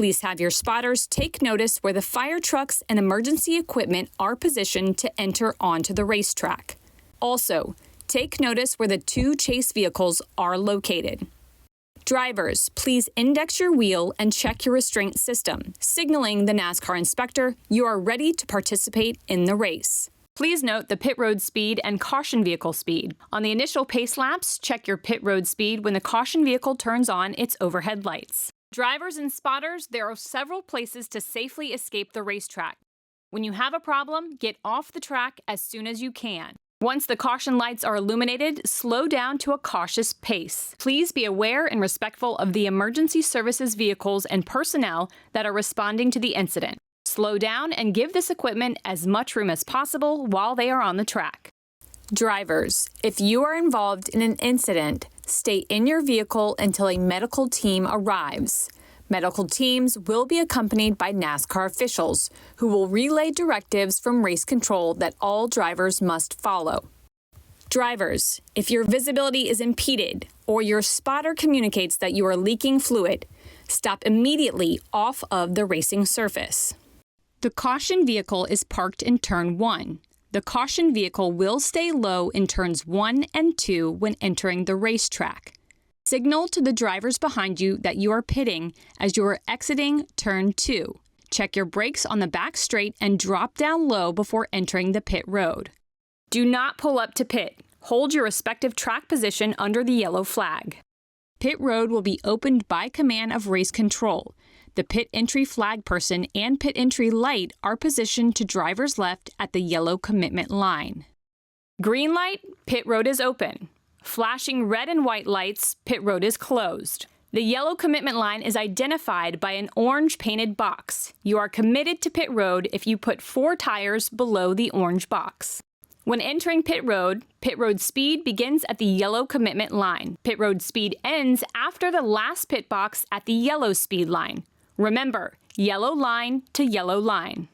Please have your spotters take notice where the fire trucks and emergency equipment are positioned to enter onto the racetrack. Also, take notice where the 2 chase vehicles are located. Drivers, please index your wheel and check your restraint system, signaling the NASCAR inspector you are ready to participate in the race. Please note the pit road speed and caution vehicle speed. On the initial pace laps, check your pit road speed when the caution vehicle turns on its overhead lights. Drivers and spotters, there are several places to safely escape the racetrack. When you have a problem, get off the track as soon as you can. Once the caution lights are illuminated, slow down to a cautious pace. Please be aware and respectful of the emergency services vehicles and personnel that are responding to the incident. Slow down and give this equipment as much room as possible while they are on the track. Drivers, if you are involved in an incident, stay in your vehicle until a medical team arrives. Medical teams will be accompanied by NASCAR officials who will relay directives from race control that all drivers must follow. Drivers, if your visibility is impeded or your spotter communicates that you are leaking fluid, stop immediately off of the racing surface. The caution vehicle is parked in turn 1. The caution vehicle will stay low in turns 1 and 2 when entering the racetrack. Signal to the drivers behind you that you are pitting as you are exiting turn 2. Check your brakes on the back straight and drop down low before entering the pit road. Do not pull up to pit. Hold your respective track position under the yellow flag. Pit road will be opened by command of race control. The pit entry flag person and pit entry light are positioned to driver's left at the yellow commitment line. Green light, pit road is open. Flashing red and white lights, pit road is closed. The yellow commitment line is identified by an orange painted box. You are committed to pit road if you put 4 tires below the orange box. When entering pit road speed begins at the yellow commitment line. Pit road speed ends after the last pit box at the yellow speed line. Remember, yellow line to yellow line.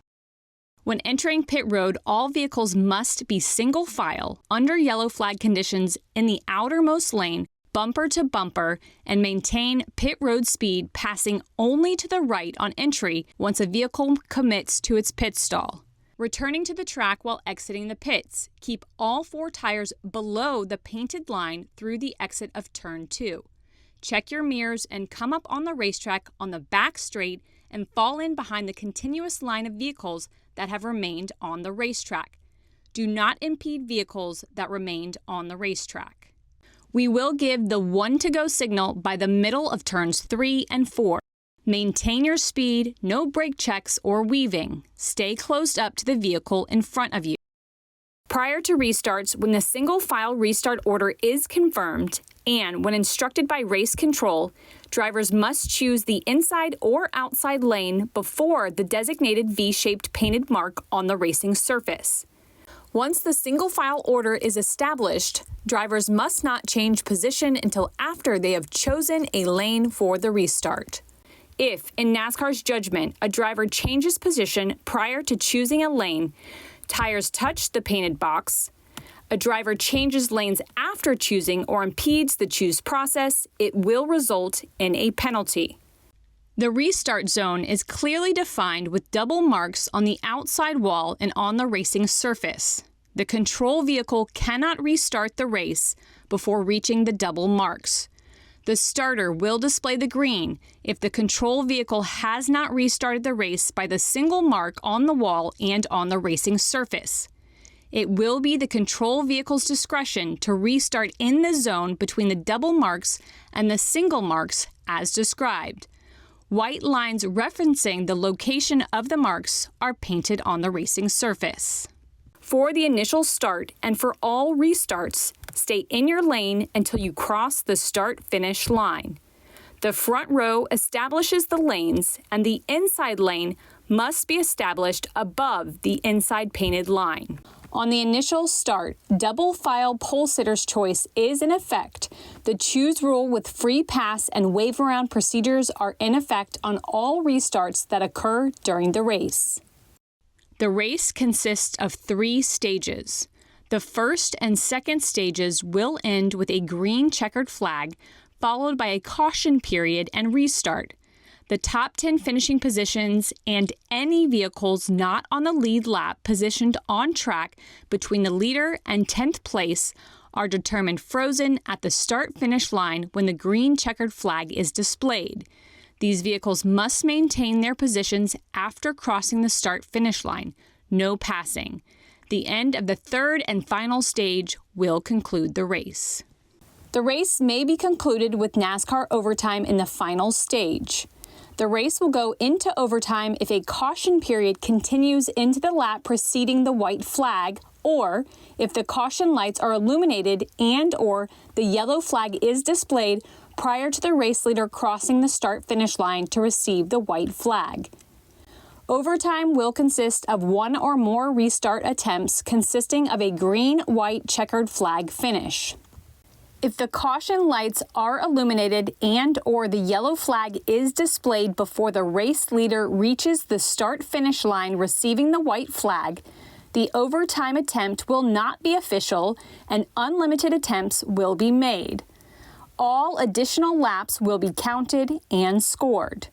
When entering pit road, all vehicles must be single file, under yellow flag conditions in the outermost lane, bumper to bumper, and maintain pit road speed passing only to the right on entry once a vehicle commits to its pit stall. Returning to the track while exiting the pits, keep all 4 tires below the painted line through the exit of turn 2. Check your mirrors and come up on the racetrack on the back straight and fall in behind the continuous line of vehicles that have remained on the racetrack. Do not impede vehicles that remained on the racetrack. We will give the 1 to go signal by the middle of turns 3 and 4. Maintain your speed, no brake checks or weaving. Stay closed up to the vehicle in front of you. Prior to restarts, when the single file restart order is confirmed, and when instructed by race control, drivers must choose the inside or outside lane before the designated V-shaped painted mark on the racing surface. Once the single file order is established, drivers must not change position until after they have chosen a lane for the restart. If, in NASCAR's judgment, a driver changes position prior to choosing a lane, tires touch the painted box, a driver changes lanes after choosing or impedes the choose process, it will result in a penalty. The restart zone is clearly defined with double marks on the outside wall and on the racing surface. The control vehicle cannot restart the race before reaching the double marks. The starter will display the green if the control vehicle has not restarted the race by the single mark on the wall and on the racing surface. It will be the control vehicle's discretion to restart in the zone between the double marks and the single marks as described. White lines referencing the location of the marks are painted on the racing surface. For the initial start and for all restarts, stay in your lane until you cross the start-finish line. The front row establishes the lanes, and the inside lane must be established above the inside painted line. On the initial start, double file pole sitter's choice is in effect. The choose rule with free pass and wave around procedures are in effect on all restarts that occur during the race. The race consists of 3 stages. The first and second stages will end with a green checkered flag, followed by a caution period and restart. The top 10 finishing positions and any vehicles not on the lead lap positioned on track between the leader and 10th place are determined frozen at the start-finish line when the green checkered flag is displayed. These vehicles must maintain their positions after crossing the start-finish line. No passing. The end of the third and final stage will conclude the race. The race may be concluded with NASCAR overtime in the final stage. The race will go into overtime if a caution period continues into the lap preceding the white flag, or if the caution lights are illuminated and/or the yellow flag is displayed prior to the race leader crossing the start-finish line to receive the white flag. Overtime will consist of one or more restart attempts consisting of a green-white checkered flag finish. If the caution lights are illuminated and/or the yellow flag is displayed before the race leader reaches the start-finish line receiving the white flag, the overtime attempt will not be official and unlimited attempts will be made. All additional laps will be counted and scored.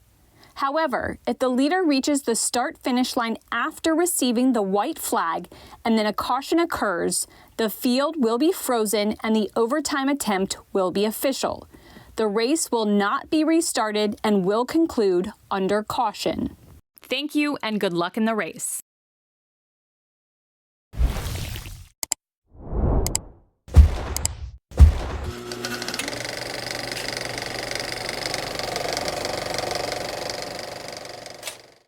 However, if the leader reaches the start-finish line after receiving the white flag and then a caution occurs, the field will be frozen and the overtime attempt will be official. The race will not be restarted and will conclude under caution. Thank you and good luck in the race.